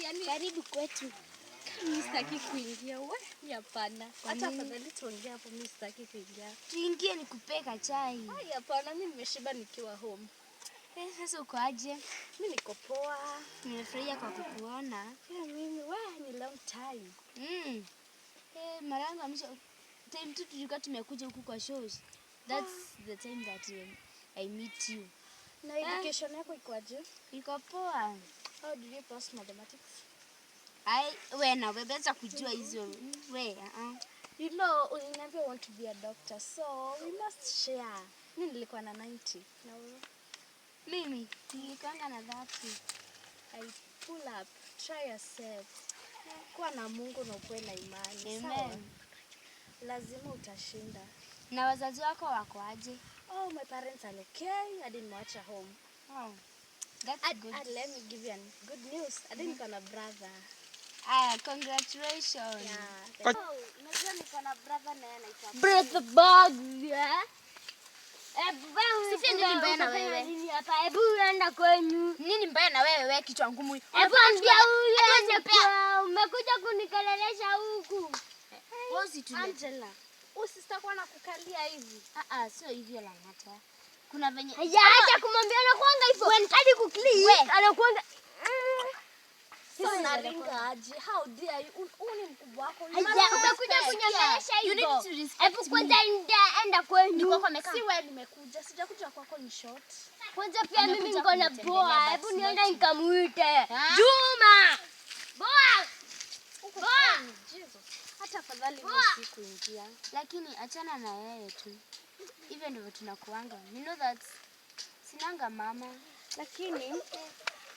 yani karibu kwetu. Mimi sitaki kuingia. Wewe hapana. Hata afadhali tuongee hapo, mimi sitaki kuingia. Tuingie nikupeka chai. Hai hapana, mimi nimeshiba nikiwa home. Sasa uko aje? Mimi niko poa. Nimefurahia kwa kukuona. Mimi ni long time. Mara yangu mwisho time tu tulikuwa tumekuja huku kwa shows. That's the time that I meet you. Na education yako iko aje? Iko poa. How did you pass mathematics? Wewe na wewe kujua hizo. You know, uliniambia want to be a doctor, so we must share. Mimi nilikuwa na 90. Na wewe? Mimi nilikuwa na 30. I pull up, try yourself. Kuwa na Mungu na ukuwe na imani. Amen. Lazima utashinda. Na wazazi wako wako aje? Oh, my parents are okay. I didn't watch at home. Oh, that's good. Let me give you good news. I didn't got a brother. Congratulations. Yeah. Unajua niko na brother na yeye anaitwa Brother Bug. Sisi nini mbaya na wewe? Nini hapa? Hebu enda kwenyu. Nini mbaya na wewe kichwa ngumu? Hebu ambia huyu aje kwa umekuja kunikelelesha huku. Angela, usisitakuwa na kukalia hivi. Sio hivyo la ngata. Kuna venye. Acha kumwambia anakuanga hivyo. Hadi kuklik. Anakuanga sasa ringa aje. How dare you? Uni mkubwa wako. Umekuja kunyongelesha hivyo. Hebu kwanza enda kwenyu. Si wewe nimekuja. Sijakuja kwako in short. Kwanza pia mimi niko na boa. Hebu nienda nikamuite. Juma. Boa. Jesus. Hata afadhali usiku ingia. Lakini achana na yeye tu. Hivyo ndivyo tunakuanga. You know that sinanga mama. Lakini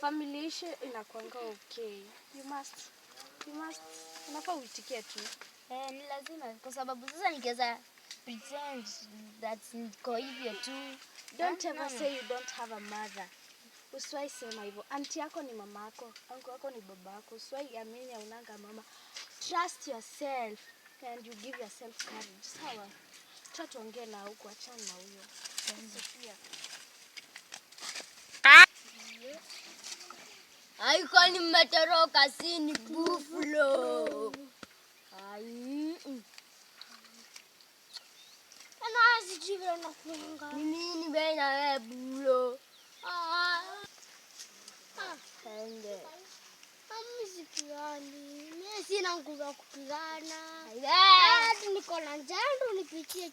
family issue inakuanga okay. You must unafaa uitikie tu. Ni lazima kwa sababu sasa nikiweza pretend that niko hivyo tu. Don't ever say you don't have a mother. Usiwahi sema hivyo. Auntie yako ni mama yako, uncle yako ni baba yako. Usiwahi amini unanga mama. Trust yourself and you give yourself courage. Sawa? Tuongee na huko, achana na huyo. Sofia. Haiko ni mmetoroka sini buffalo. Ana sijivyo na kuanga. Nini bena wewe bulo? Ende. Mimi sina nguvu ya kupigana. Niko na njaa ndo nipitie